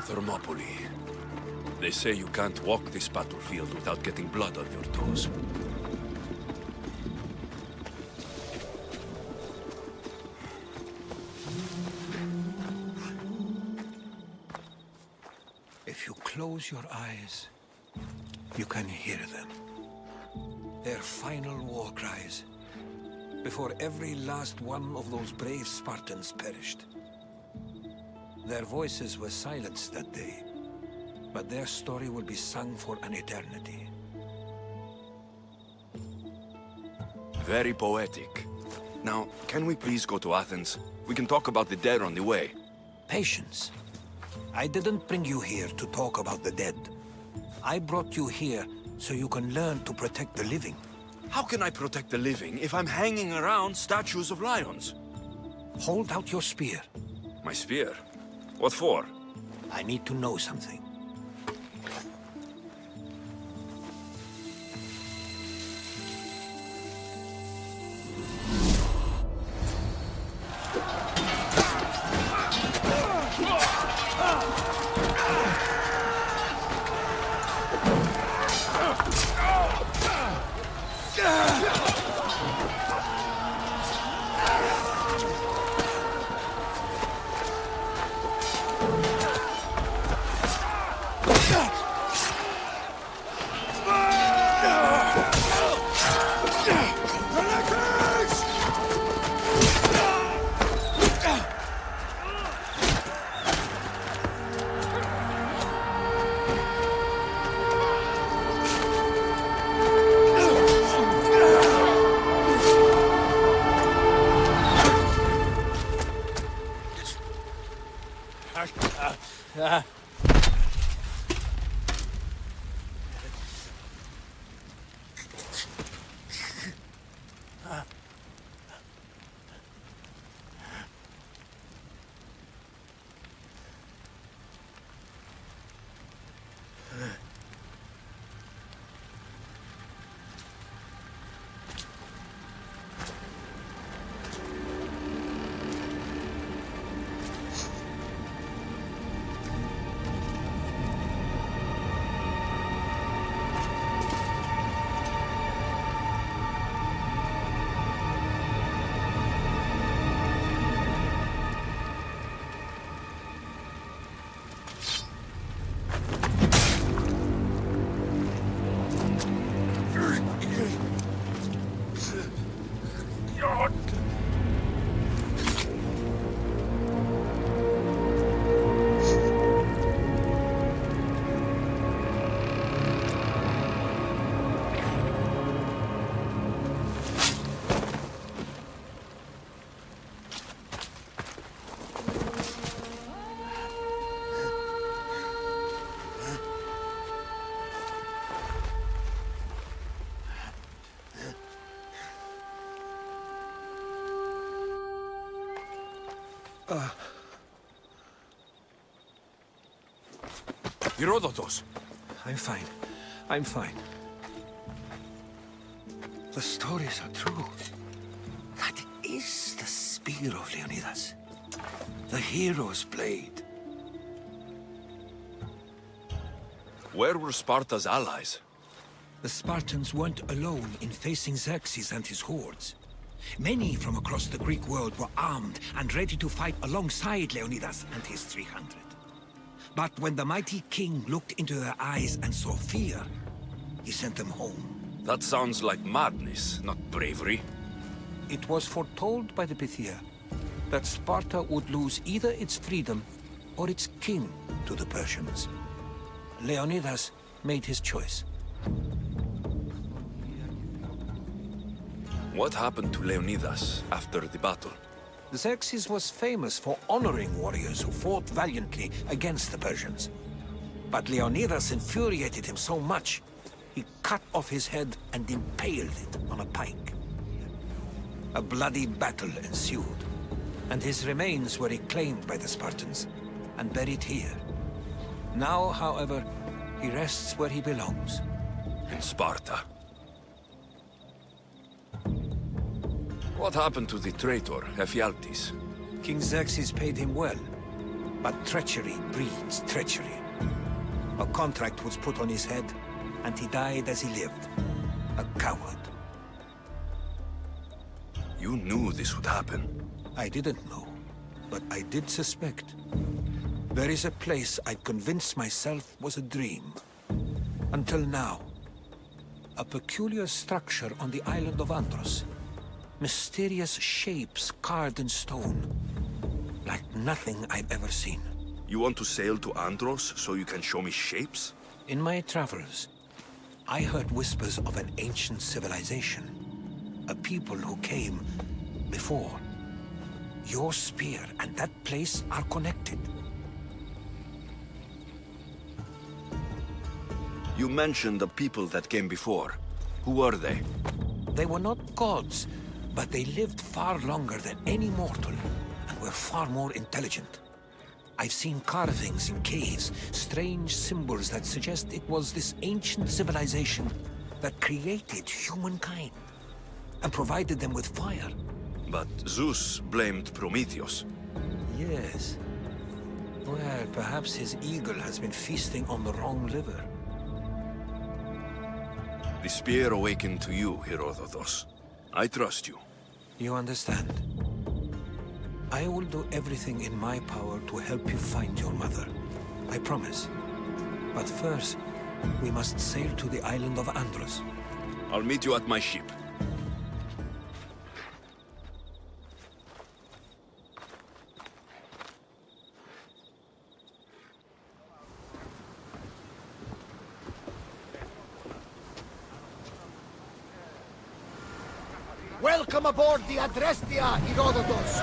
Thermopylae. They say you can't walk this battlefield without getting blood on your toes. If you close your eyes, you can hear them. Their final war cries, before every last one of those brave Spartans perished. Their voices were silenced that day, but their story will be sung for an eternity. Very poetic. Now, can we please go to Athens? We can talk about the dead on the way. Patience. I didn't bring you here to talk about the dead. I brought you here so you can learn to protect the living. How can I protect the living if I'm hanging around statues of lions? Hold out your spear. My spear? What for? I need to know something. Herodotus! I'm fine. I'm fine. The stories are true. That is the spear of Leonidas. The hero's blade. Where were Sparta's allies? The Spartans weren't alone in facing Xerxes and his hordes. Many from across the Greek world were armed and ready to fight alongside Leonidas and his 300. But when the mighty king looked into their eyes and saw fear, he sent them home, That sounds like madness, not bravery. It was foretold by the Pythia that Sparta would lose either its freedom or its king to the Persians. Leonidas made his choice. What happened to Leonidas after the battle? Xerxes was famous for honoring warriors who fought valiantly against the Persians. But Leonidas infuriated him so much, he cut off his head and impaled it on a pike. A bloody battle ensued, and his remains were reclaimed by the Spartans and buried here. Now, however, he rests where he belongs. In Sparta. What happened to the traitor, Ephialtes? King Xerxes paid him well, but treachery breeds treachery. A contract was put on his head, and he died as he lived. A coward. You knew this would happen. I didn't know, but I did suspect. There is a place I'd convinced myself was a dream. Until now. A peculiar structure on the island of Andros. Mysterious shapes carved in stone. Like nothing I've ever seen. You want to sail to Andros so you can show me shapes? In my travels, I heard whispers of an ancient civilization. A people who came before. Your spear and that place are connected. You mentioned the people that came before. Who were they? They were not gods, but they lived far longer than any mortal, and were far more intelligent. I've seen carvings in caves, strange symbols that suggest it was this ancient civilization that created humankind, and provided them with fire. But Zeus blamed Prometheus. Yes. Well, perhaps his eagle has been feasting on the wrong liver. The spear awakened to you, Herodotus. I trust you. You understand? I will do everything in my power to help you find your mother. I promise. But first, we must sail to the island of Andros. I'll meet you at my ship. Welcome aboard the Adrestia, Herodotus.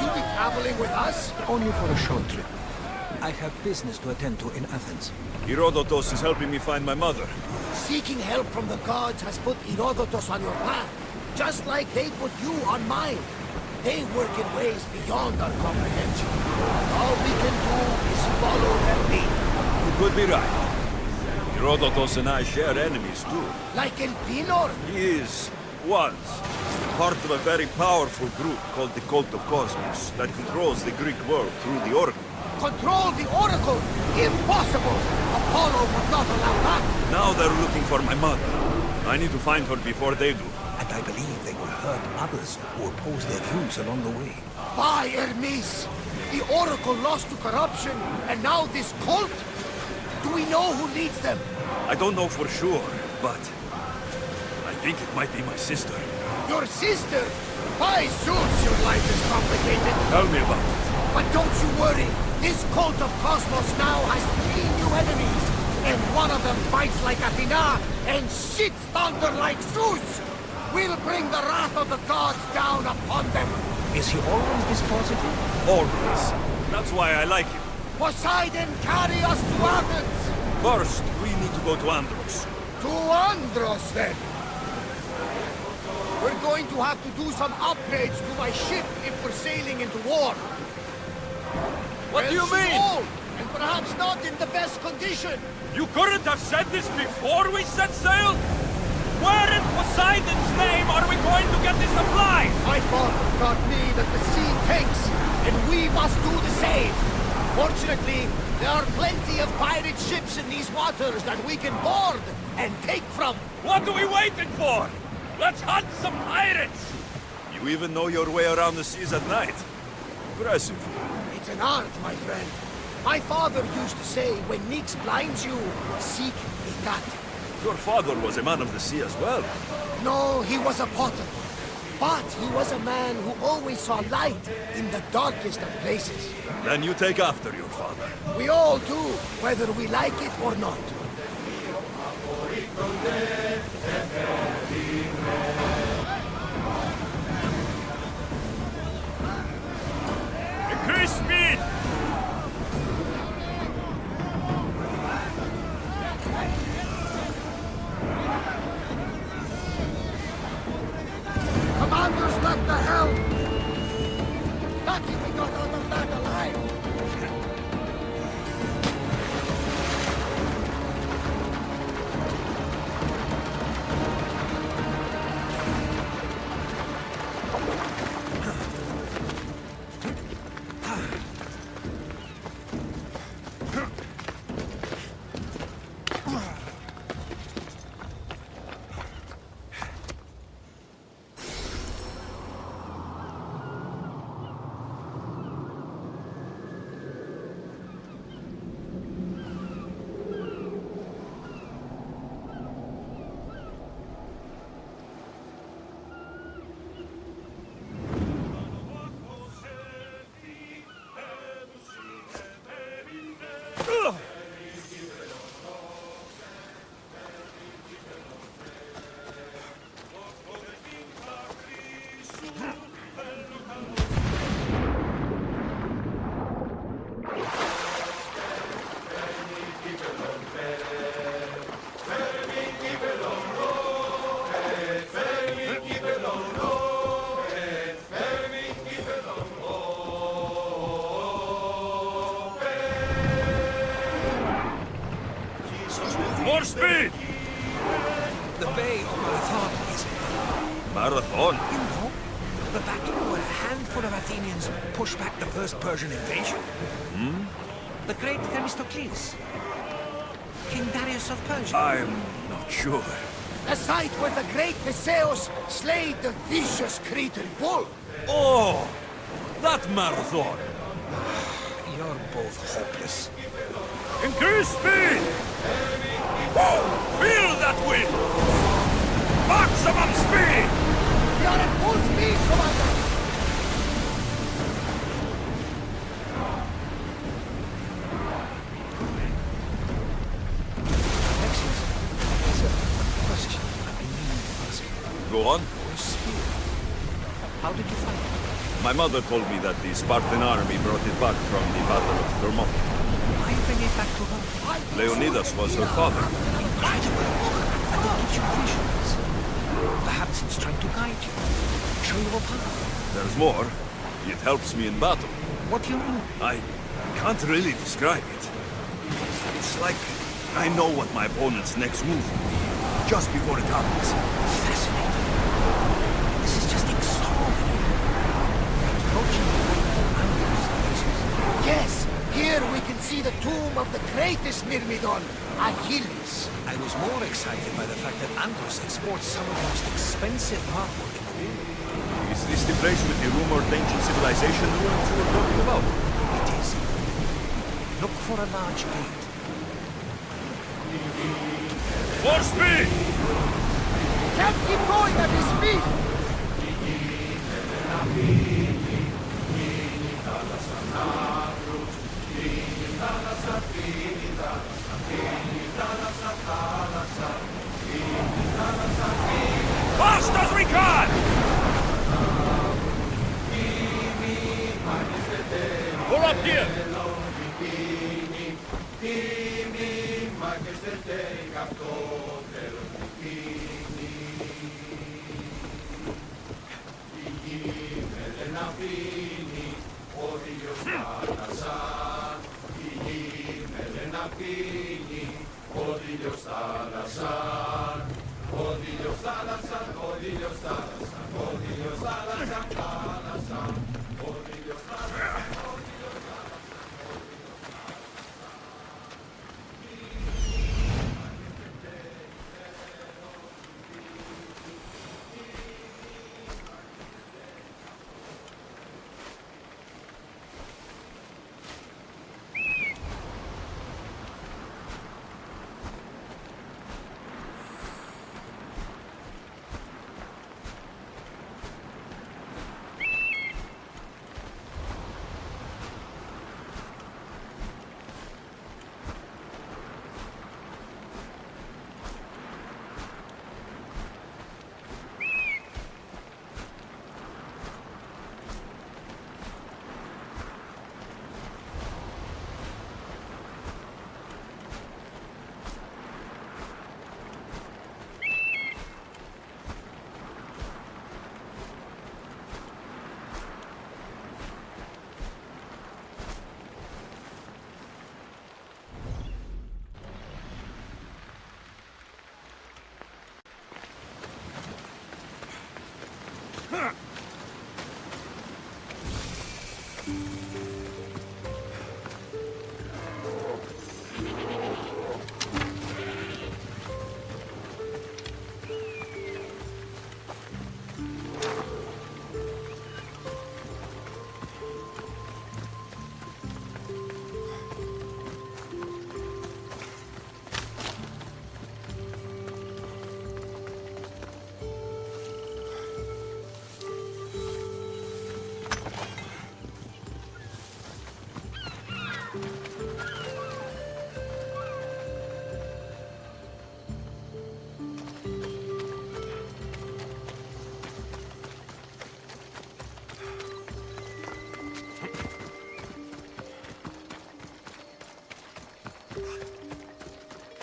You be traveling with us? Only for a short trip. I have business to attend to in Athens. Herodotus is helping me find my mother. Seeking help from the gods has put Herodotus on your path, just like they put you on mine. They work in ways beyond our comprehension. All we can do is follow their lead. You could be right. Herodotus and I share enemies too. Like Elpinor? He was part of a very powerful group called the Cult of Cosmos that controls the Greek world through the Oracle. Control the Oracle? Impossible! Apollo would not allow that. Now they're looking for my mother. I need to find her before they do. And I believe they will hurt others who oppose their views along the way. By Hermes! The Oracle lost to corruption, and now this cult? Do we know who leads them? I don't know for sure, but I think it might be my sister. Your sister? By Zeus, your life is complicated. Tell me about it. But don't you worry. This cult of Cosmos now has 3 new enemies. And one of them fights like Athena and shits thunder like Zeus. We'll bring the wrath of the gods down upon them. Is he always this positive? Always. That's why I like him. Poseidon, carry us to Athens. First, we need to go to Andros. To Andros, then. We're going to have to do some upgrades to my ship if we're sailing into war. What do you She's mean? old, and perhaps not in the best condition. You couldn't have said this before we set sail? Where in Poseidon's name are we going to get the supplies? My father taught me that the sea tanks, and we must do the same. Fortunately, there are plenty of pirate ships in these waters that we can board and take from. What are we waiting for? Let's hunt some pirates! You even know your way around the seas at night. Impressive. It's an art, my friend. My father used to say, when Nyx blinds you, seek a cat. Your father was a man of the sea as well. No, he was a potter. But he was a man who always saw light in the darkest of places. Then you take after your father. We all do, whether we like it or not. Increase speed! Commander's left the helm! Lucky we got out of that alive! More speed! The Bay of Marathon is Marathon? you know, the battle where a handful of Athenians pushed back the first Persian invasion. The great Themistocles. King Darius of Persia. I'm not sure. The site where the great Theseus slayed the vicious Cretan bull! Oh! That marathon! You're both hopeless. Increase speed! Whoa! Feel that wind! Maximum speed! We are at full speed, Commander! Go on. How did you find it? My mother told me that the Spartan army brought it back from the Battle of Thermopylae. Why bring it back to her? Leonidas was her father. Incredible. And it gives you visions. Perhaps it's trying to guide you. Show you a path. There's more. It helps me in battle. What do you mean? I can't really describe it. It's like I know what my opponent's next move will be, just before it happens. Fascinating. This is just extraordinary. We're approaching the Andros places. Yes, here we can see the tomb of the greatest Myrmidon, Achilles. I was more excited by the fact that Andros exports some of the most expensive artwork in the world. Is this the place with the rumored ancient civilization ruins you were talking about? It is. Look for a large gate. More speed! Can't keep going at this speed! Fast as we can! Pull up here!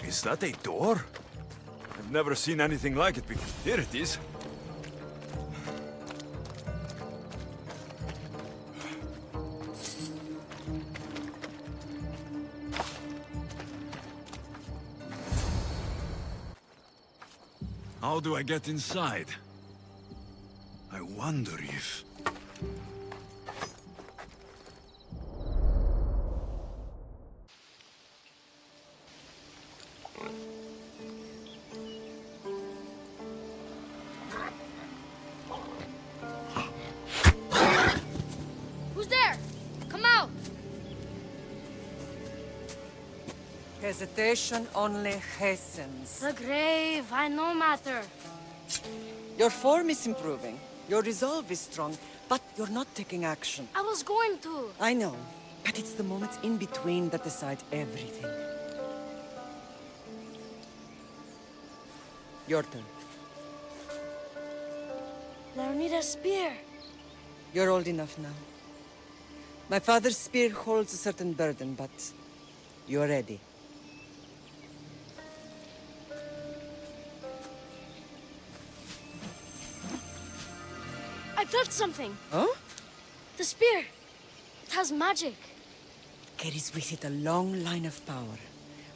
Is that a door? I've never seen anything like it before. Here it is. How do I get inside? I wonder if... Who's there? Come out! Hesitation only hastens. The grave, I no matter. Your form is improving. Your resolve is strong, but you're not taking action. I was going to. I know, but it's the moments in between that decide everything. Your turn. Leonida's spear. You're old enough now. My father's spear holds a certain burden, but you're ready. I felt something. Oh? The spear. It has magic. Carries with it a long line of power.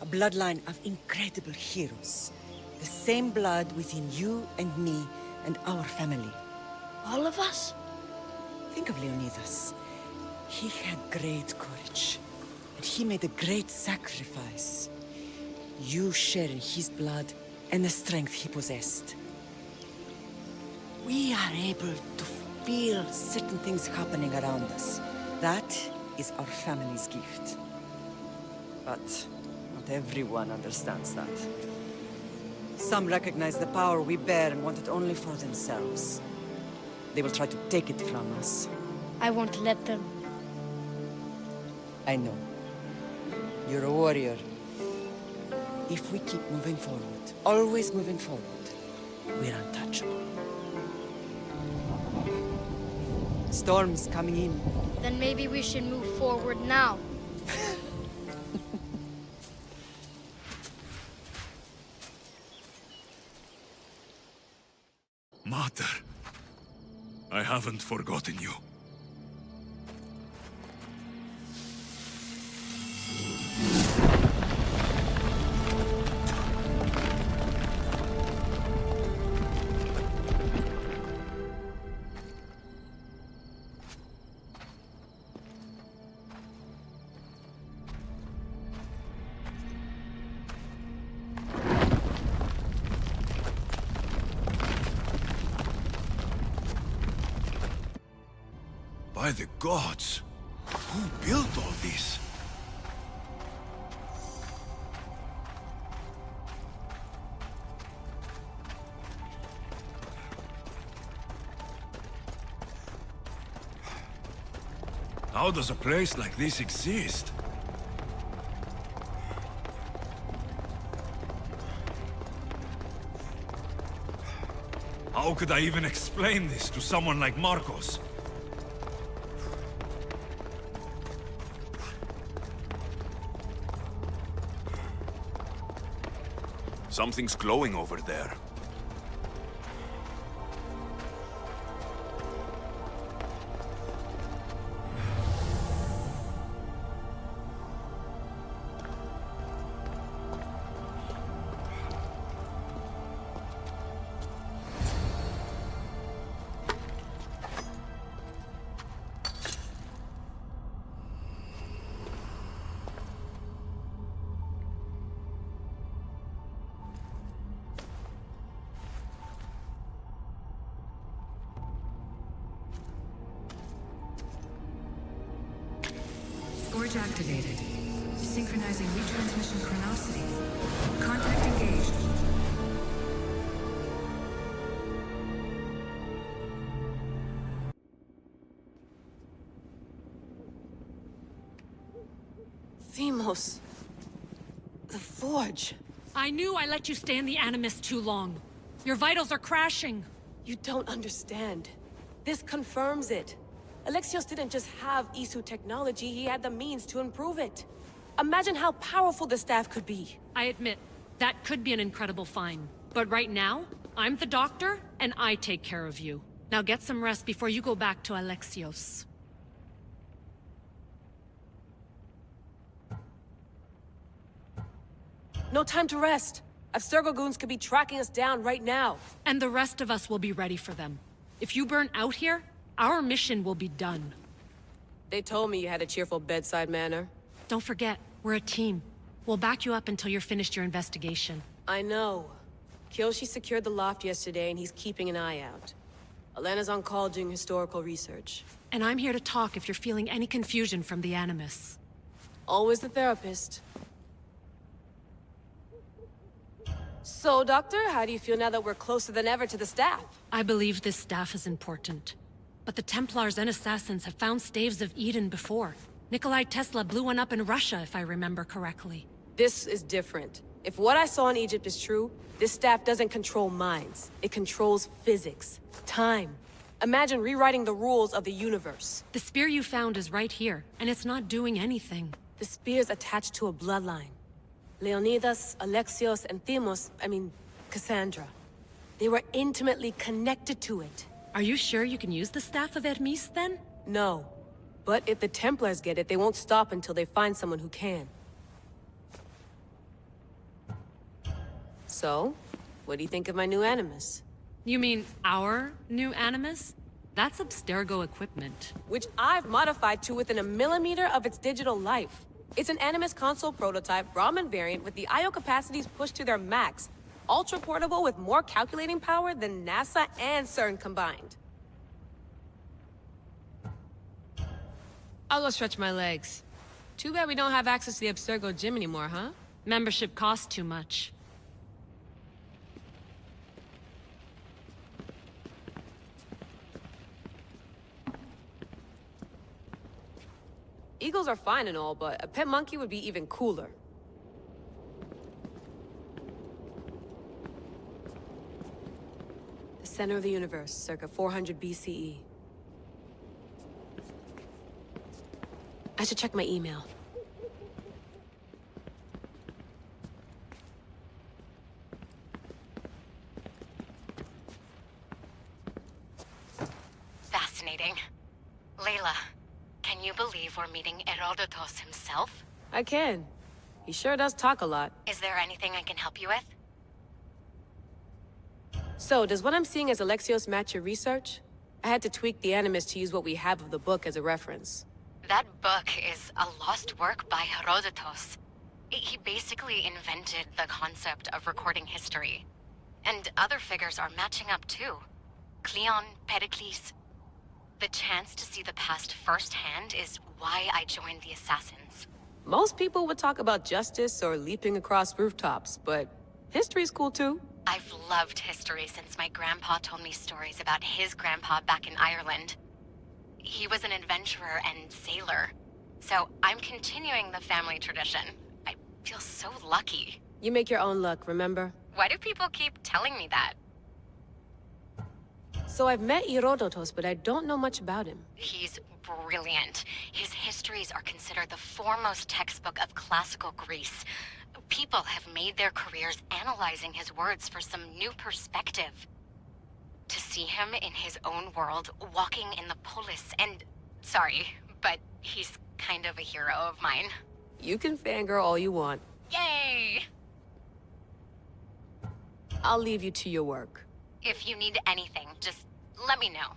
A bloodline of incredible heroes. The same blood within you and me and our family. All of us? Think of Leonidas. He had great courage. And he made a great sacrifice. You share in his blood and the strength he possessed. We are able to feel certain things happening around us. That is our family's gift. But not everyone understands that. Some recognize the power we bear and want it only for themselves. They will try to take it from us. I won't let them. I know. You're a warrior. If we keep moving forward, always moving forward, we're untouchable. Storm's coming in. Then maybe we should move forward now. Mater, I haven't forgotten you. By the gods! Who built all this? How does a place like this exist? How could I even explain this to someone like Marcos? Something's glowing over there. Bridge activated. Synchronizing retransmission chronicity. Contact engaged. Themos. The Forge. I knew I let you stay in the Animus too long. Your vitals are crashing. You don't understand. This confirms it. Alexios didn't just have Isu technology, he had the means to improve it. Imagine how powerful the staff could be. I admit, that could be an incredible find. But right now, I'm the doctor, and I take care of you. Now get some rest before you go back to Alexios. No time to rest. Abstergo goons could be tracking us down right now. And the rest of us will be ready for them. If you burn out here, our mission will be done. They told me you had a cheerful bedside manner. Don't forget, we're a team. We'll back you up until you're finished your investigation. I know. Kyoshi secured the loft yesterday and he's keeping an eye out. Elena's on call doing historical research. And I'm here to talk if you're feeling any confusion from the Animus. Always the therapist. So, Doctor, how do you feel now that we're closer than ever to the staff? I believe this staff is important. But the Templars and Assassins have found Staves of Eden before. Nikolai Tesla blew one up in Russia, if I remember correctly. This is different. If what I saw in Egypt is true, this staff doesn't control minds. It controls physics, time. Imagine rewriting the rules of the universe. The spear you found is right here, and it's not doing anything. The spear's attached to a bloodline. Leonidas, Alexios, and Cassandra. They were intimately connected to it. Are you sure you can use the Staff of Hermes, then? No. But if the Templars get it, they won't stop until they find someone who can. So, what do you think of my new Animus? You mean our new Animus? That's Abstergo equipment. Which I've modified to within a millimeter of its digital life. It's an Animus console prototype Brahmin variant with the I/O capacities pushed to their max. Ultra portable with more calculating power than NASA and CERN combined. I'll go stretch my legs. Too bad we don't have access to the Abstergo gym anymore, huh? Membership costs too much. Eagles are fine and all, but a pet monkey would be even cooler. The center of the universe, circa 400 BCE. I should check my email. Fascinating. Layla, can you believe we're meeting Herodotus himself? I can. He sure does talk a lot. Is there anything I can help you with? So, does what I'm seeing as Alexios match your research? I had to tweak the Animus to use what we have of the book as a reference. That book is a lost work by Herodotus. He basically invented the concept of recording history. And other figures are matching up too. Cleon, Pericles. The chance to see the past firsthand is why I joined the Assassins. Most people would talk about justice or leaping across rooftops, but history's cool too. I've loved history since my grandpa told me stories about his grandpa back in Ireland. He was an adventurer and sailor, so I'm continuing the family tradition. I feel so lucky. You make your own luck, remember? Why do people keep telling me that? So I've met Herodotus, but I don't know much about him. He's brilliant. His histories are considered the foremost textbook of classical Greece. People have made their careers analyzing his words for some new perspective. To see him in his own world, walking in the polis, and... Sorry, but he's kind of a hero of mine. You can fangirl all you want. Yay! I'll leave you to your work. If you need anything, just let me know.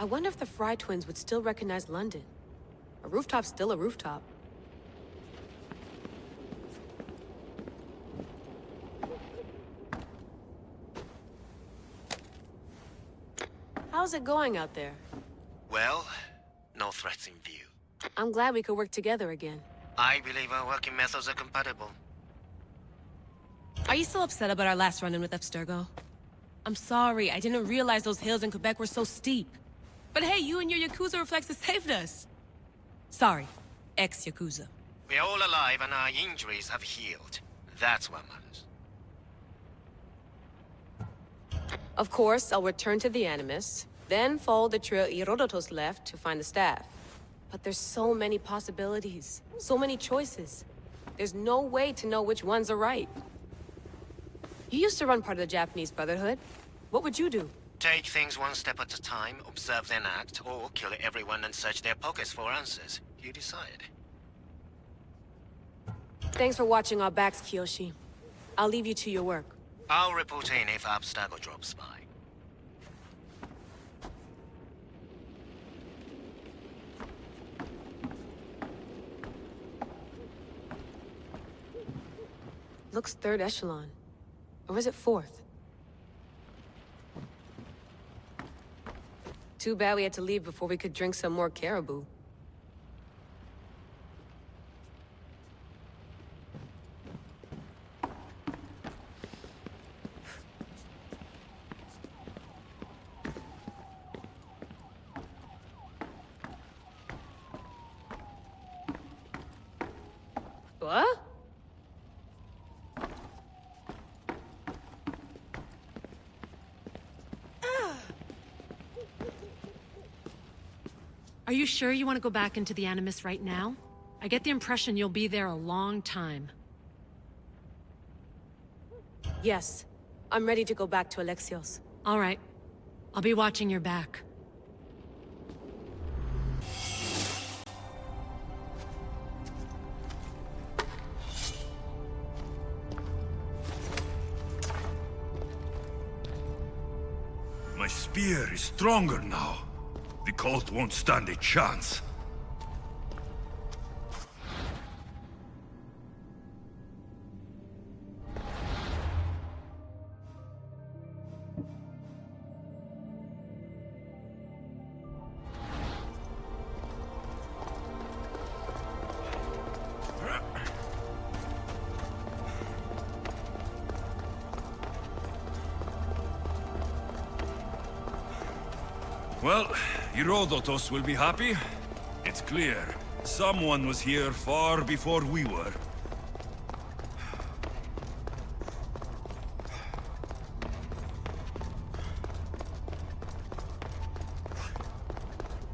I wonder if the Fry twins would still recognize London. A rooftop's still a rooftop. How's it going out there? Well, no threats in view. I'm glad we could work together again. I believe our working methods are compatible. Are you still upset about our last run-in with Abstergo? I'm sorry, I didn't realize those hills in Quebec were so steep. But hey, you and your Yakuza reflexes saved us. Sorry, ex-Yakuza. We're all alive and our injuries have healed. That's what matters. Of course, I'll return to the Animus, then follow the trail Herodotus left to find the staff. But there's so many possibilities, so many choices. There's no way to know which ones are right. You used to run part of the Japanese Brotherhood. What would you do? Take things one step at a time, observe then act, or kill everyone and search their pockets for answers. You decide. Thanks for watching our backs, Kiyoshi. I'll leave you to your work. I'll report in if Abstergo drops by. Looks third echelon. Or is it fourth? Too bad we had to leave before we could drink some more caribou. What? Are you sure you want to go back into the Animus right now? I get the impression you'll be there a long time. Yes. I'm ready to go back to Alexios. All right. I'll be watching your back. My spear is stronger now. The cult won't stand a chance. Well, Herodotus will be happy. It's clear. Someone was here far before we were.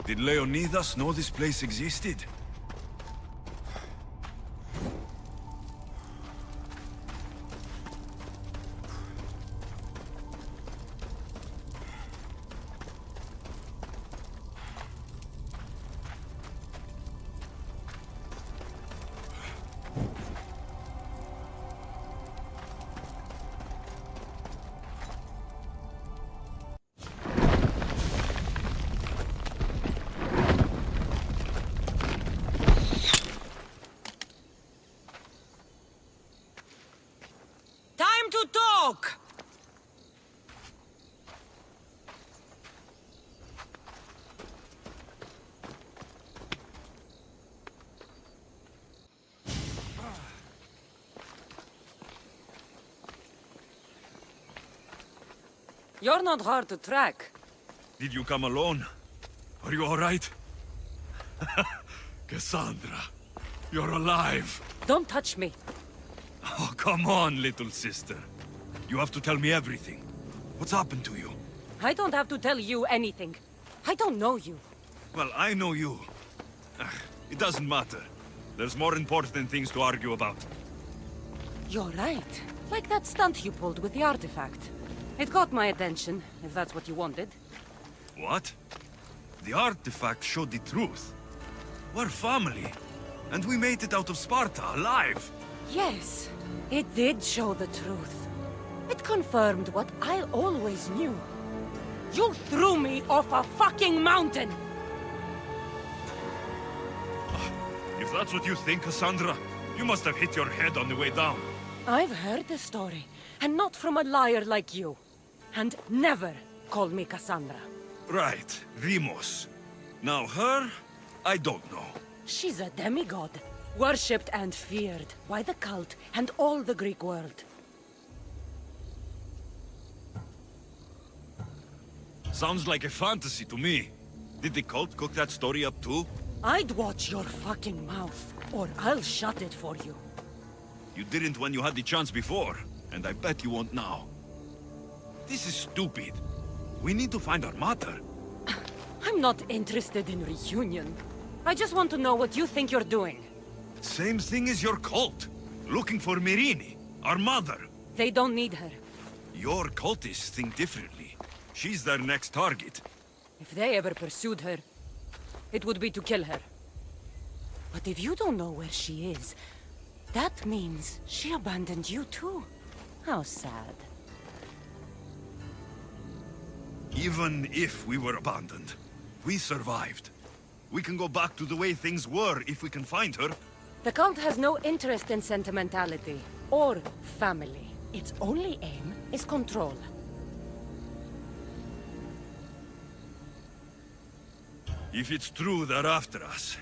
Did Leonidas know this place existed? Time to talk! You're not hard to track. Did you come alone? Are you all right? Cassandra, you're alive. Don't touch me. Oh, come on, little sister. You have to tell me everything. What's happened to you? I don't have to tell you anything. I don't know you. Well, I know you. It doesn't matter. There's more important things to argue about. You're right. Like that stunt you pulled with the artifact. It got my attention, if that's what you wanted. What? The artifact showed the truth. We're family. And we made it out of Sparta, alive. Yes, it did show the truth. It confirmed what I always knew. You threw me off a fucking mountain! If that's what you think, Cassandra, you must have hit your head on the way down. I've heard the story, and not from a liar like you. And never call me Cassandra. Right, Rimos. Now her, I don't know. She's a demigod, worshipped and feared by the cult and all the Greek world. Sounds like a fantasy to me. Did the cult cook that story up too? I'd watch your fucking mouth, or I'll shut it for you. You didn't when you had the chance before, and I bet you won't now. This is stupid. We need to find our mother. I'm not interested in reunion. I just want to know what you think you're doing. Same thing as your cult. Looking for Mirini, our mother. They don't need her. Your cultists think differently. She's their next target. If they ever pursued her, it would be to kill her. But if you don't know where she is, that means she abandoned you too. How sad. Even if we were abandoned, we survived. We can go back to the way things were if we can find her. The cult has no interest in sentimentality or family. Its only aim is control. If it's true they're after us,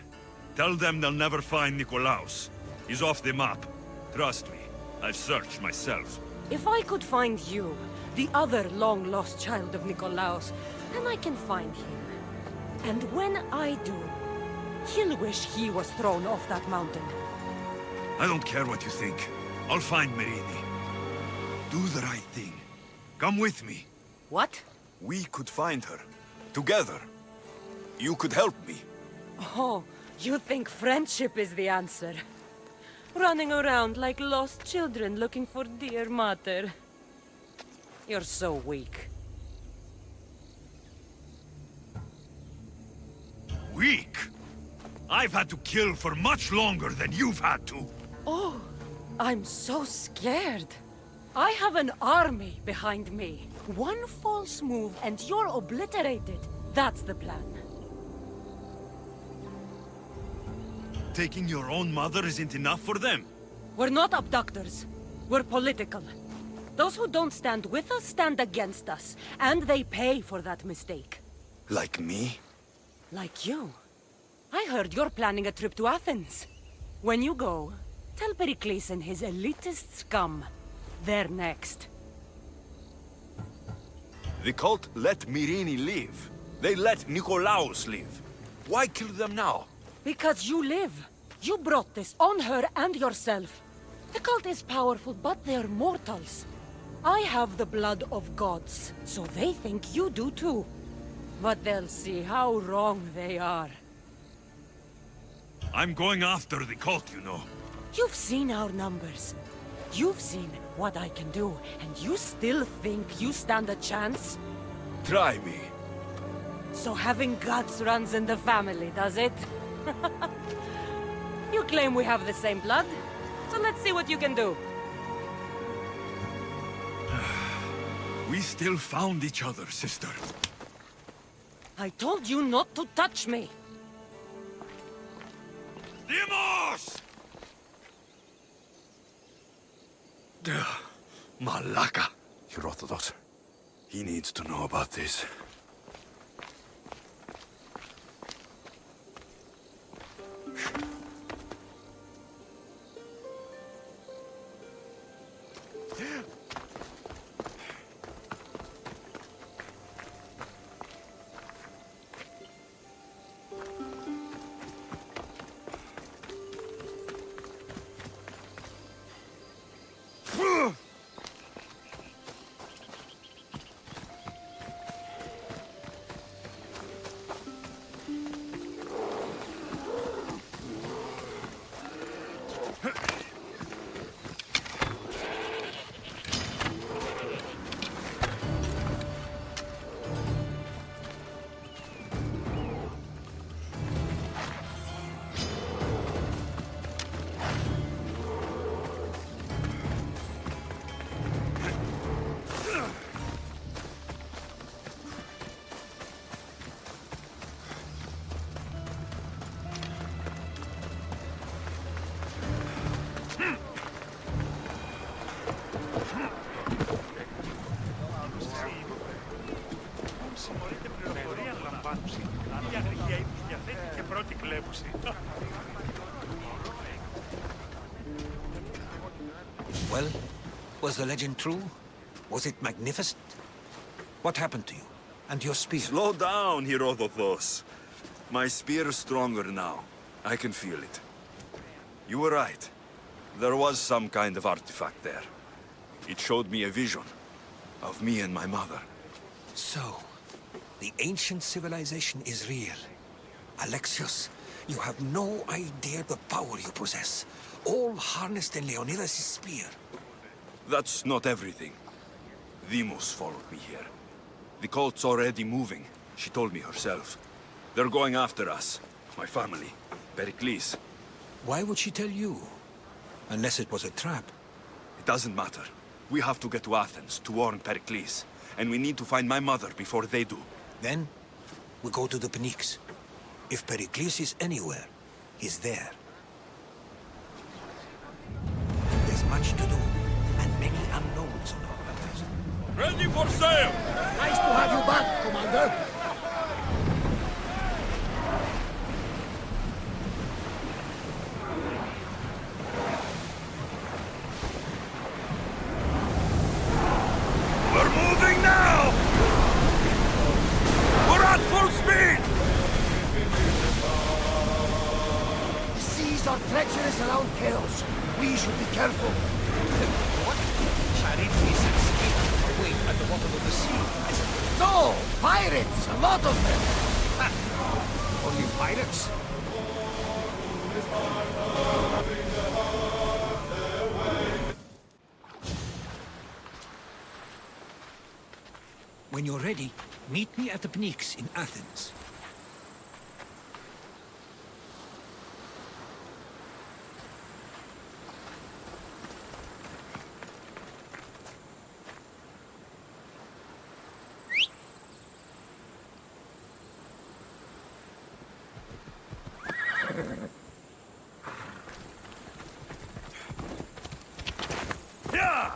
tell them they'll never find Nikolaos. He's off the map. Trust me, I've searched myself. If I could find you, the other long-lost child of Nikolaos, then I can find him. And when I do, he'll wish he was thrown off that mountain. I don't care what you think. I'll find Mirini. Do the right thing. Come with me. What? We could find her. Together. You could help me. Oh, you think friendship is the answer? Running around like lost children looking for dear mother. You're so weak. Weak? I've had to kill for much longer than you've had to. Oh, I'm so scared. I have an army behind me. One false move and you're obliterated. That's the plan. Taking your own mother isn't enough for them. We're not abductors. We're political. Those who don't stand with us stand against us, and they pay for that mistake. Like me? Like you. I heard you're planning a trip to Athens. When you go, tell Pericles and his elitist scum. They're next. The cult let Mirini live. They let Nikolaos live. Why kill them now? Because you live. You brought this on her and yourself. The cult is powerful, but they're mortals. I have the blood of gods, so they think you do too. But they'll see how wrong they are. I'm going after the cult, you know. You've seen our numbers. You've seen what I can do, and you still think you stand a chance? Try me. So having guts runs in the family, does it? You claim we have the same blood, so let's see what you can do. We still found each other, sister. I told you not to touch me. Dimos! Malaka. Herodotus. He needs to know about this. θανάτωση. Η αγριά τους διαθέτει και πρώτη κλέβουση. Well, was the legend true? Was it magnificent? What happened to you? And your spear? Slow down, Herodotos. My spear's stronger now. I can feel it. You were right. There was some kind of artifact there. It showed me a vision of me and my mother. So, the ancient civilization is real. Alexios, you have no idea the power you possess. All harnessed in Leonidas' spear. That's not everything. Deimos followed me here. The cult's already moving, she told me herself. They're going after us. My family. Pericles. Why would she tell you? Unless it was a trap. It doesn't matter. We have to get to Athens to warn Pericles. And we need to find my mother before they do. Then, we go to the Pnyx. If Pericles is anywhere, he's there. There's much to do, and many unknowns on our horizon. Ready for sail! Nice to have you back, Commander. We're moving now! We're at full speed! The seas are treacherous around Chaos. We should be careful. What? Charybdis and Scylla wait at the bottom of the sea. No! Pirates! A lot of them! Only pirates? When you're ready, meet me at the Pnyx in Athens. Yeah!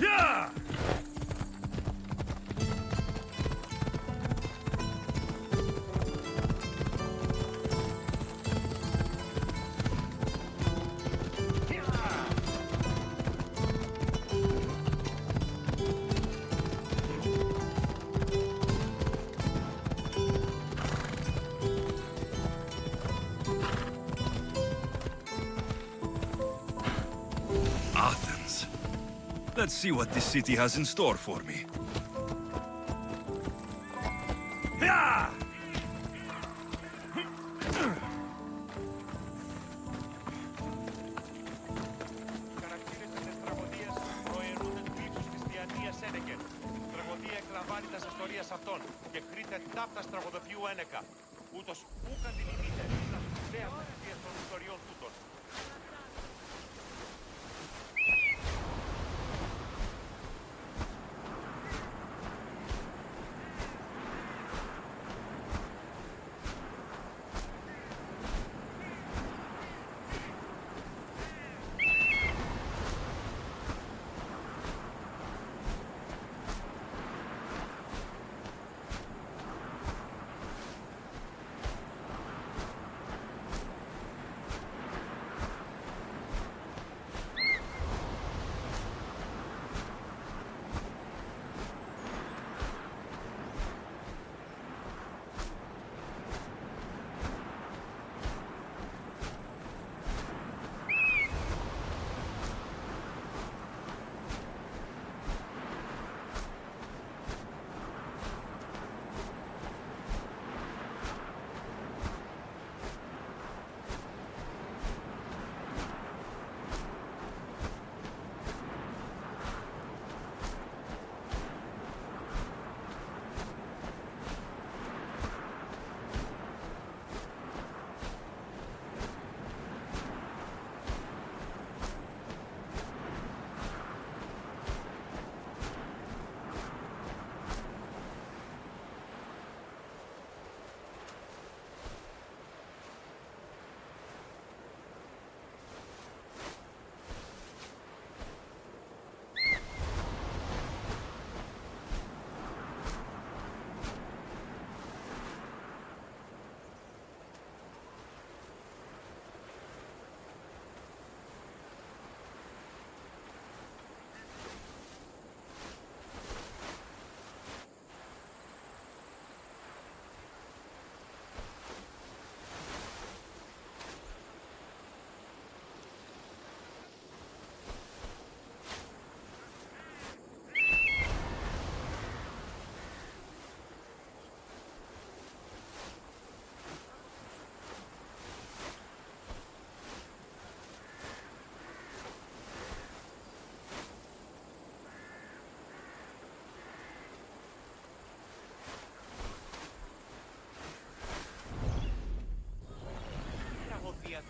Yeah! Athens. Let's see what this city has in store for me. Yeah! Χαρακτήρες της τραγωδίας προαιρούνται του ύψους της Διανίας Ένεκεν. Τραγωδία εκλαμβάνει τα ιστορίας αυτών και χρείται τάπτας τραγωδοποιού Ένεκα. Ούτως ούκ αντιλημείται τα σπουδαία μαθητείας των ιστοριών τούτων.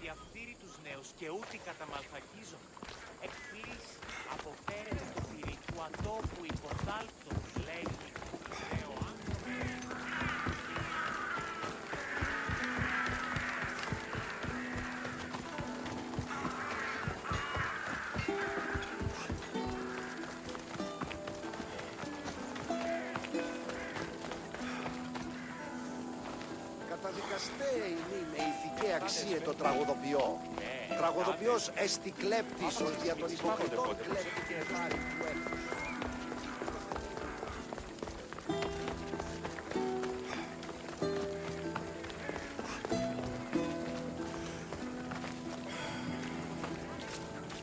Διαφθείρει τους νέους και ούτε καταμαλθακίζονται. Εκπλήσει, αποφέρεται το πυρί του ατόπου υποτάλπτο, λέγει. Νέο Καταδικαστέ είναι η ηθική αξία το τραγουδοποιό. Τραγουδοποιός εστι κλέπτης ως δια των υποκριτών κλέπτη και χάρη του έθνους.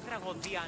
τραγωδία.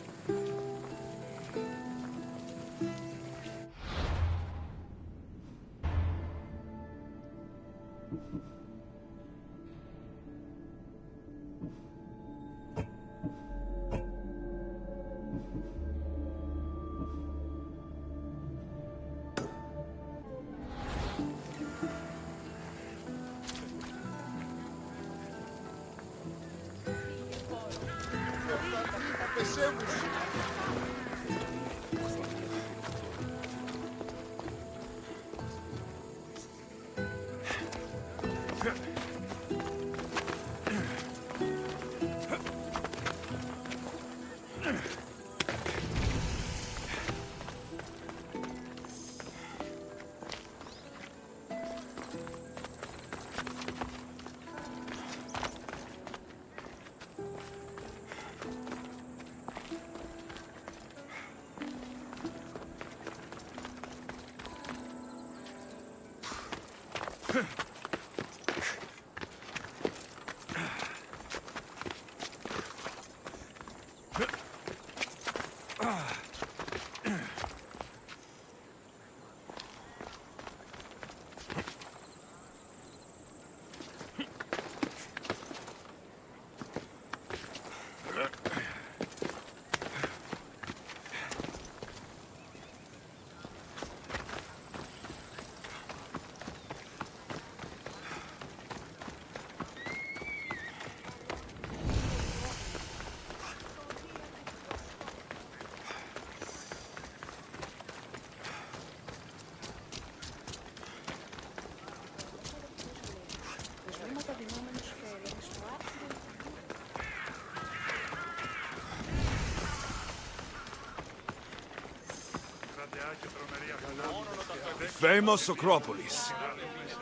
Famous Acropolis,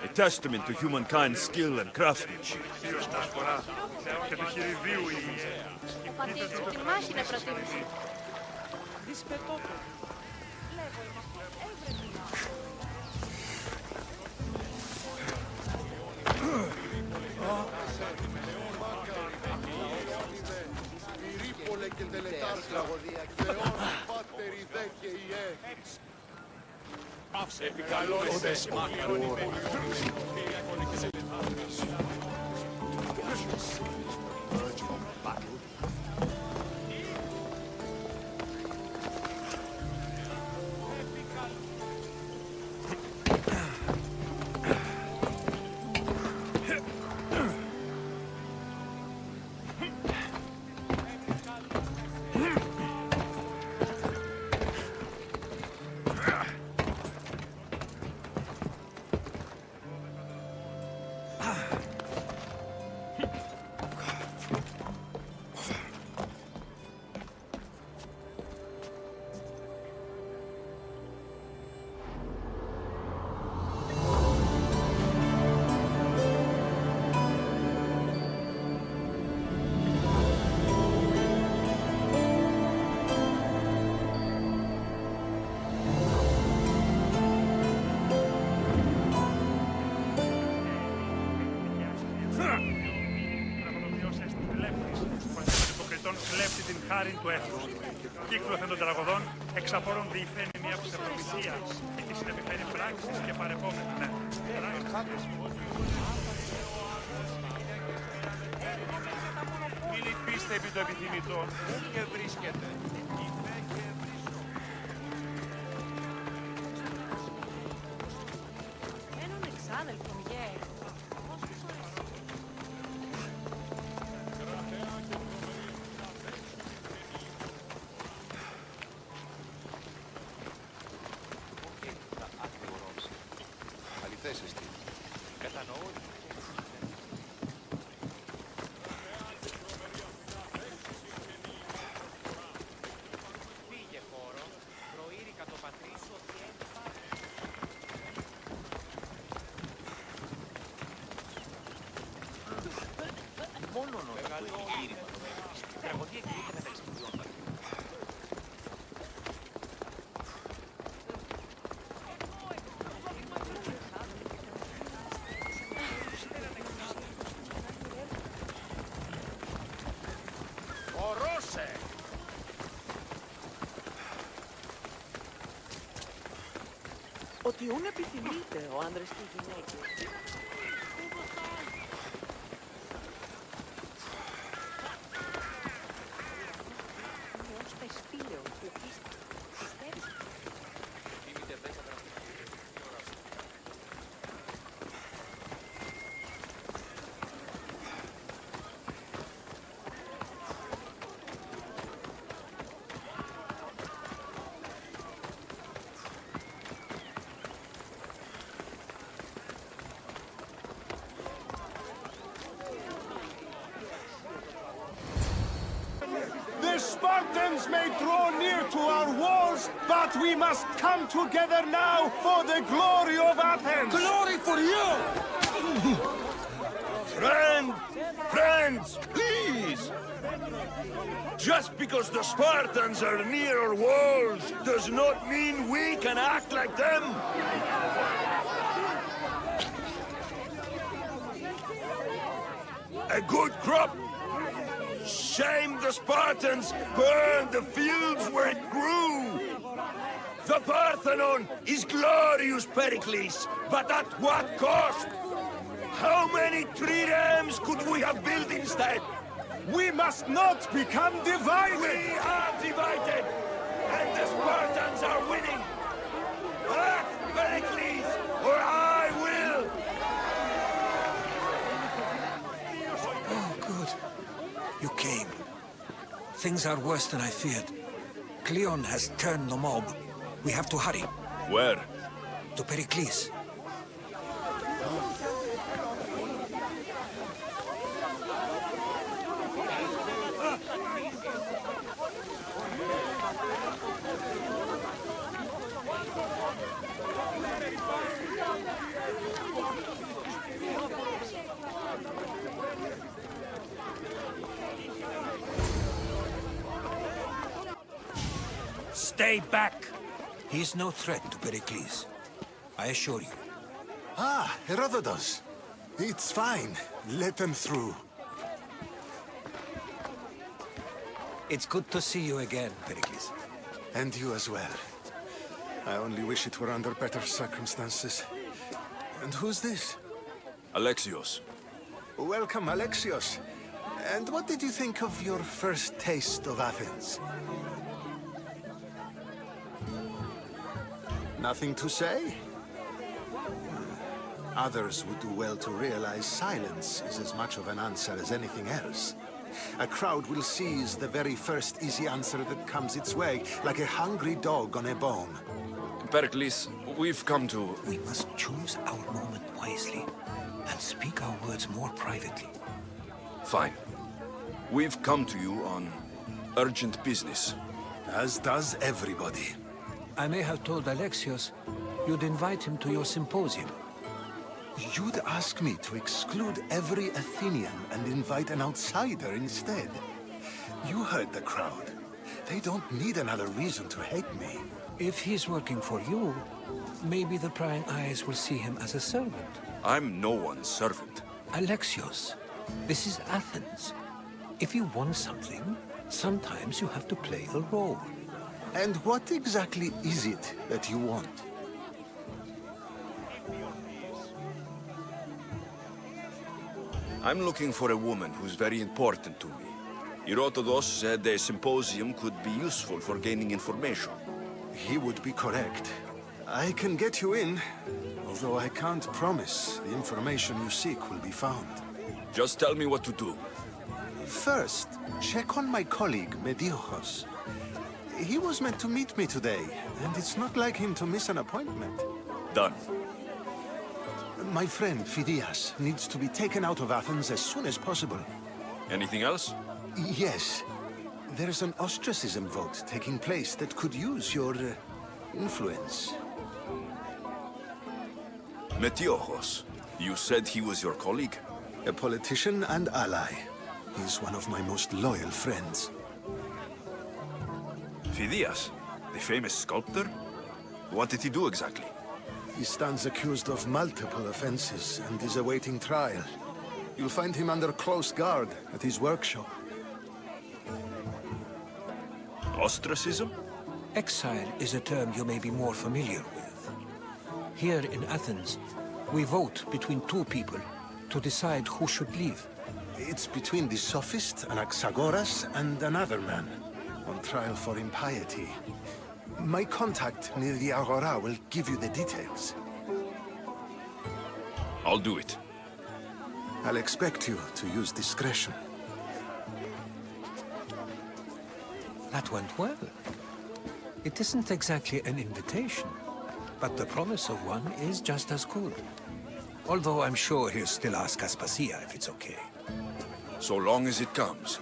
a testament to humankind's skill and craftsmanship. Πατήστε τη μάχη να προτίμησε. Επικαλώστε μακρόν κλέψει την χάρη του έθνους. Κύκλωθεν των τραγωδών εξαφόρων διηφαίνει μια ψευδομυσία και τη συνεπιφέρει πράξεις και παρεπόμενα. Ναι. Μη λυπήστε επί το επιθυμητό, πού και βρίσκεται. Έναν εξάδελφον, γε. Ότι ούν επιθυμείται ο άνδρας και οι γυναίκες. The Spartans may draw near to our walls, but we must come together now for the glory of Athens! Glory for you! Friends, please! Just because the Spartans are near our walls does not mean we can act like them! A good crop! Shame the Spartans burned the fields where it grew! The Parthenon is glorious, Pericles, but at what cost? How many triremes could we have built instead? We must not become divided! We are divided, and the Spartans are winning! Act, Pericles, or I will! Oh, good. You came. Things are worse than I feared. Cleon has turned the mob. We have to hurry. Where? To Pericles. Stay back! He's no threat to Pericles. I assure you. Ah, Herodotus. It's fine. Let them through. It's good to see you again, Pericles. And you as well. I only wish it were under better circumstances. And who's this? Alexios. Welcome, Alexios. And what did you think of your first taste of Athens? Nothing to say? Others would do well to realize silence is as much of an answer as anything else. A crowd will seize the very first easy answer that comes its way, like a hungry dog on a bone. Pericles, we've come to... We must choose our moment wisely and speak our words more privately. Fine. We've come to you on urgent business. As does everybody. I may have told Alexios you'd invite him to your symposium. You'd ask me to exclude every Athenian and invite an outsider instead. You heard the crowd. They don't need another reason to hate me. If he's working for you, maybe the prying eyes will see him as a servant. I'm no one's servant. Alexios, this is Athens. If you want something, sometimes you have to play a role. And what exactly is it that you want? I'm looking for a woman who's very important to me. Herodotus said a symposium could be useful for gaining information. He would be correct. I can get you in, although I can't promise the information you seek will be found. Just tell me what to do. First, check on my colleague, Mediochos. He was meant to meet me today, and it's not like him to miss an appointment. Done. My friend, Phidias, needs to be taken out of Athens as soon as possible. Anything else? Yes. There's an ostracism vote taking place that could use your influence. Metiochos. You said he was your colleague? A politician and ally. He's one of my most loyal friends. Phidias, the famous sculptor? What did he do exactly? He stands accused of multiple offenses and is awaiting trial. You'll find him under close guard at his workshop. Ostracism? Exile is a term you may be more familiar with. Here in Athens, we vote between two people to decide who should leave. It's between the sophist, Anaxagoras, and another man, on trial for impiety. My contact near the Agora will give you the details. I'll do it. I'll expect you to use discretion. That went well. It isn't exactly an invitation, but the promise of one is just as good. Although I'm sure he'll still ask Aspasia if it's okay. So long as it comes.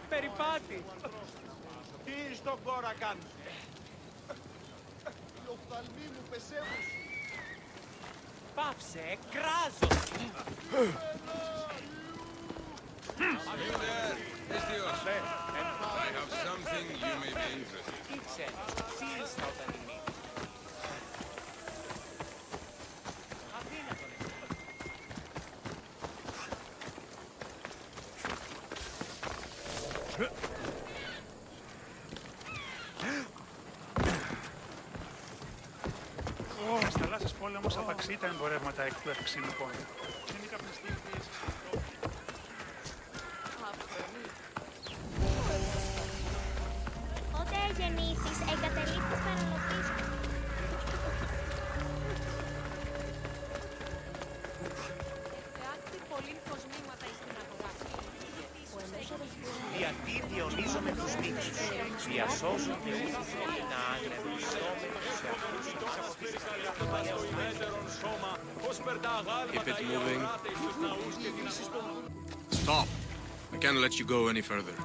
Περιπάτη! Τι στον κόρα κάνεις? Οι οφθαλμοί μου πεσεύουν. Πάψε, κράζω! I have something you may be interested in. Ήξε, σύριστα όταν είναι. Στις θαλάσσιες πόλεμος απαξεί τα εμπορεύματα εκ του ευξήνου πόντου. Είναι καπνιστή πίεση στον ανθρώπου. Πότε γεννήθης, εγκαταλείπεις παραλοπίσου. Γιατί διονύζομαι τους νύχους, διασώζονται να ανεβιστόμεθος σε αυτούς τους Keep it moving. Stop! I can't let you go any further.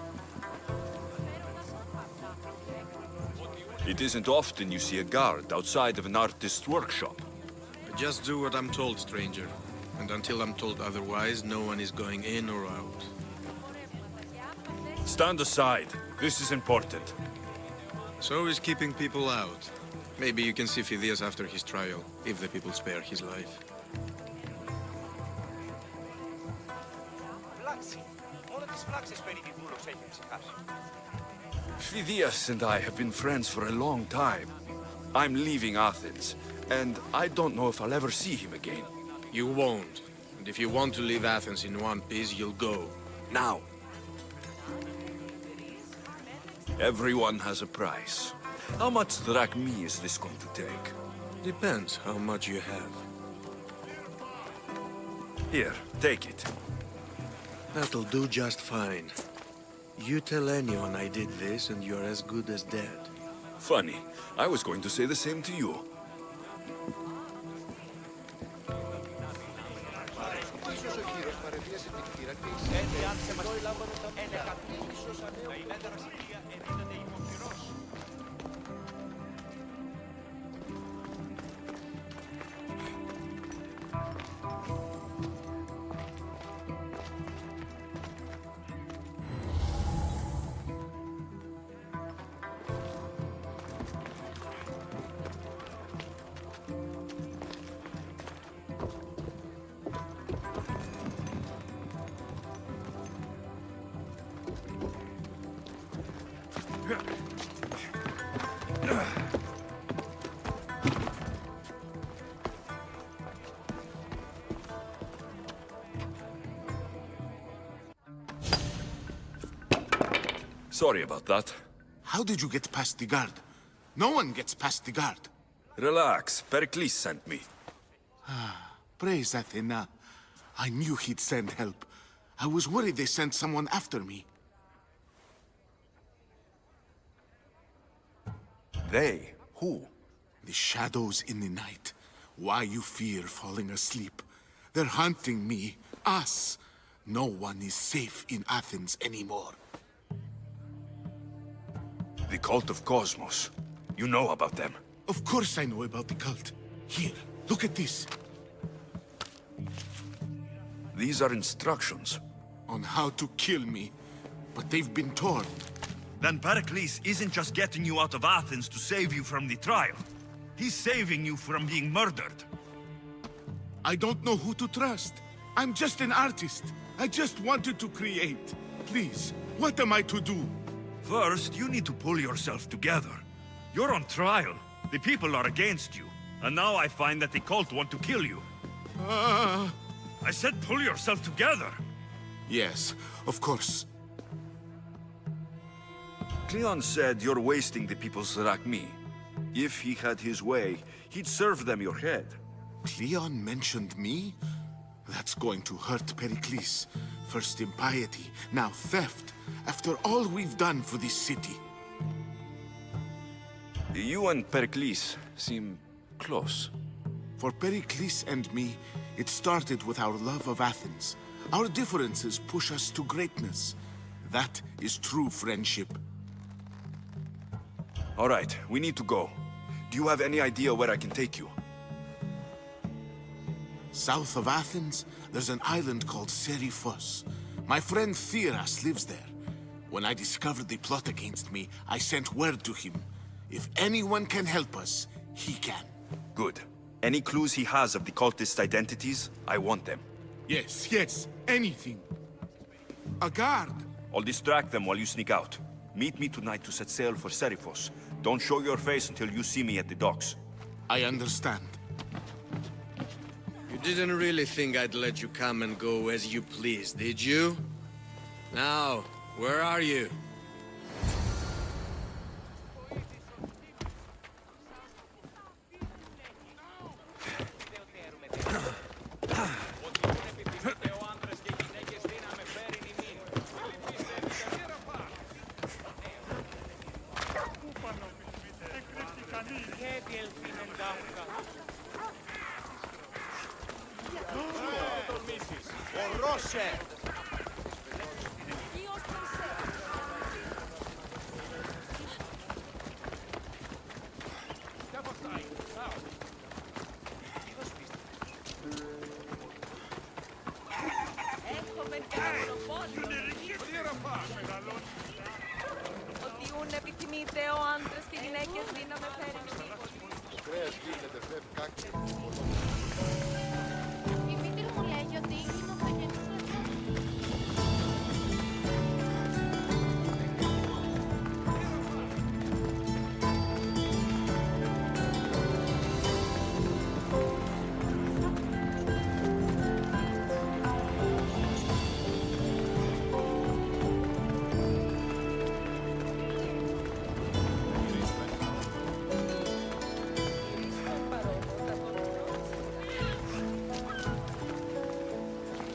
It isn't often you see a guard outside of an artist's workshop. I just do what I'm told, stranger. And until I'm told otherwise, no one is going in or out. Stand aside. This is important. So is keeping people out. Maybe you can see Phidias after his trial, if the people spare his life. Φλάξη. Μόνο τις φλάξεις περί τη δούλος έχει ψυχάσει. Phidias and I have been friends for a long time. I'm leaving Athens, and I don't know if I'll ever see him again. You won't. And if you want to leave Athens in one piece, you'll go. Now. Everyone has a price. How much drachmi is this going to take? Depends how much you have. Here, take it. That'll do just fine. You tell anyone I did this and you're as good as dead. Funny. I was going to say the same to you. Sorry about that. How did you get past the guard? No one gets past the guard. Relax. Pericles sent me. Praise Athena. I knew he'd send help. I was worried they sent someone after me. They? Who? The shadows in the night. Why you fear falling asleep. They're hunting me. Us. No one is safe in Athens anymore. The cult of Cosmos. You know about them. Of course I know about the cult. Here, look at this. These are instructions. On how to kill me. But they've been torn. Then Pericles isn't just getting you out of Athens to save you from the trial. He's saving you from being murdered. I don't know who to trust. I'm just an artist. I just wanted to create. Please, what am I to do? First, you need to pull yourself together. You're on trial. The people are against you. And now I find that the cult want to kill you. I said pull yourself together. Yes, of course. Cleon said you're wasting the people's Zrakmi. If he had his way, he'd serve them your head. Cleon mentioned me? That's going to hurt Pericles. First impiety, now theft. After all we've done for this city. You and Pericles seem close. For Pericles and me, it started with our love of Athens. Our differences push us to greatness. That is true friendship. All right, we need to go. Do you have any idea where I can take you? South of Athens, there's an island called Seriphos. My friend Theras lives there. When I discovered the plot against me, I sent word to him. If anyone can help us, he can. Good. Any clues he has of the cultists' identities, I want them. Yes, anything. A guard. I'll distract them while you sneak out. Meet me tonight to set sail for Seriphos. Don't show your face until you see me at the docks. I understand. You didn't really think I'd let you come and go as you please, did you? Now, where are you? Η μήτρη μου λέει ότι οι γυναικογενείς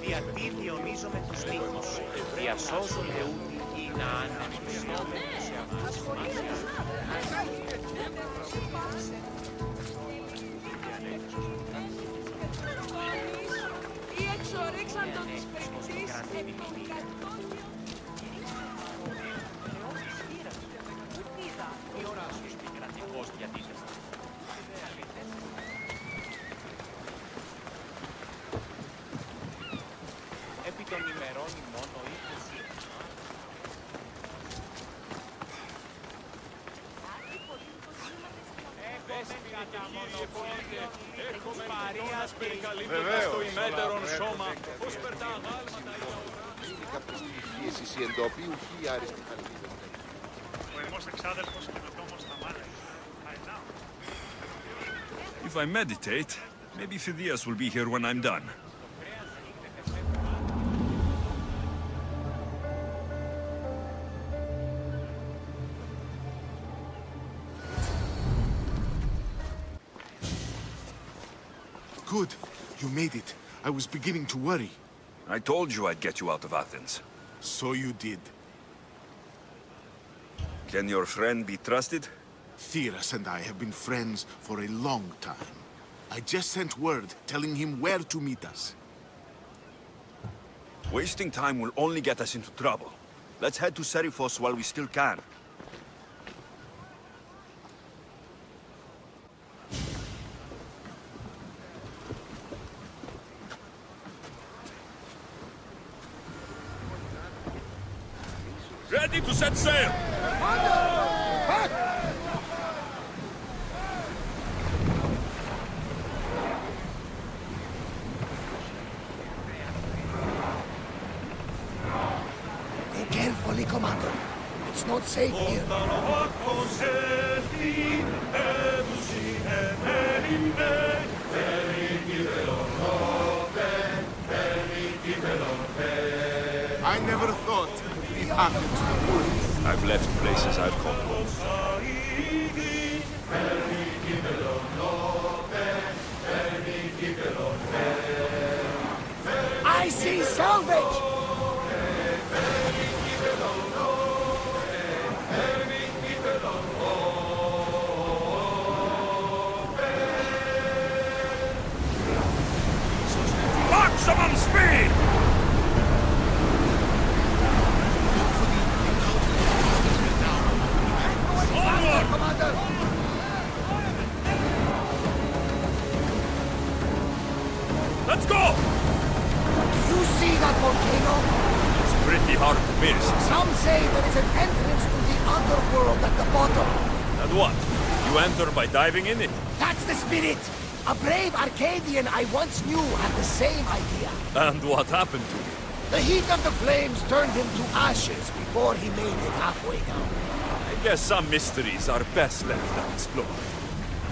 διατί διονύζομαι τους τείχους, διασώζονται ούτοι ή να ανεμισιόμενοι σε αμάς. Ή εξορίξαν τον της παικτής επί των κατόνιων. Η ώρα σου επικρατικός διατίθεσαι. Επί των ημερών μόνο ήρθε. Έχουμε παρείας περικαλύπτοντας το ημέτερον σώμα, ως περτά αγάλματα ή Είναι κάποιες πίεσεις οι εντόπιοι ή άριστοι χαλίδες. Ο εμός εξάδελφος και το τόμος θα μάνε. If I meditate, maybe Phidias will be here when I'm done. Good. You made it. I was beginning to worry. I told you I'd get you out of Athens. So you did. Can your friend be trusted? Theras and I have been friends for a long time. I just sent word telling him where to meet us. Wasting time will only get us into trouble. Let's head to Serifos while we still can. Ready to set sail! Be carefully, Commander. It's not safe here. I never thought it happened to the world. I've left places I've called home. I see salvage! Maximum speed! Onward, Commander! Let's go! Do you see that volcano? It's pretty hard to miss. Some say there is an entrance to the underworld at the bottom. And what? You enter by diving in it? That's the spirit! A brave Arcadian I once knew had the same idea. And what happened to him? The heat of the flames turned him to ashes before he made it halfway down. I guess some mysteries are best left unexplored.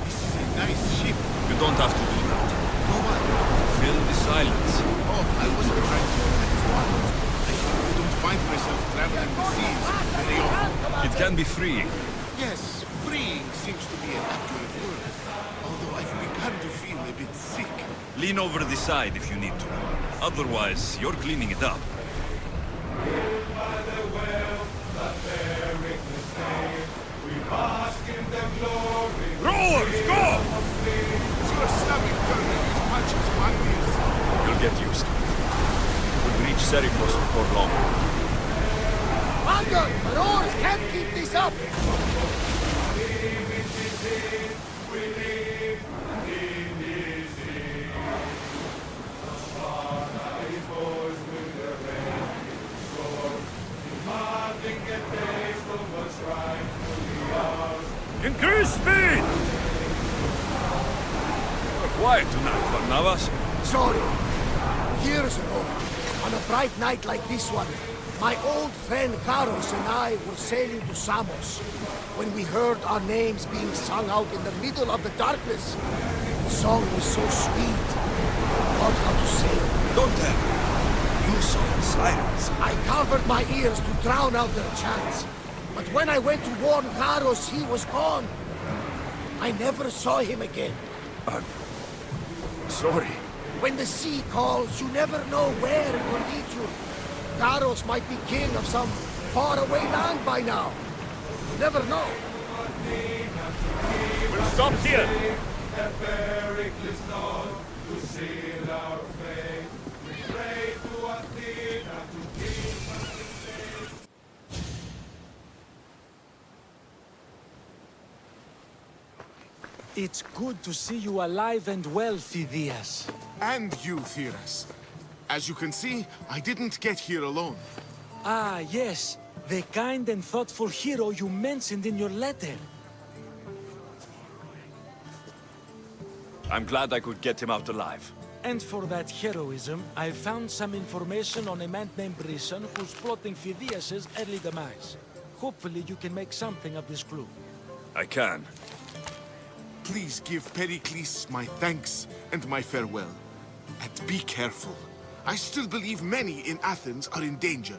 This is a nice ship. You don't have to do that. No one. Fill the silence. Oh, I wasn't trying to I don't find myself traveling the seas very often. It can be freeing. Yes, freeing seems to be an accurate word. Although I've begun to feel a bit sick. Lean over the side if you need to. Otherwise, you're cleaning it up. Rowers, go! Is your stomach turning as much as mine is? You'll get used to it. We'll reach Serifos before long. Commander, the oars can't keep this up! Increase speed! You're quiet tonight, Barnabas. Sorry. Years ago, on a bright night like this one, my old friend Karos and I were sailing to Samos when we heard our names being sung out in the middle of the darkness. The song was so sweet. I forgot how to sail. Don't tell me. You saw the sirens. I covered my ears to drown out their chants. But when I went to warn Karos, he was gone. I never saw him again. I'm sorry. When the sea calls, you never know where it will lead you. Karos might be king of some faraway land by now. You never know. We'll stop here. It's good to see you alive and well, Phidias. And you, Theras. As you can see, I didn't get here alone. Ah, yes. The kind and thoughtful hero you mentioned in your letter. I'm glad I could get him out alive. And for that heroism, I found some information on a man named Brisson who's plotting Phidias' early demise. Hopefully you can make something of this clue. I can. Please give Pericles my thanks and my farewell. And be careful. I still believe many in Athens are in danger.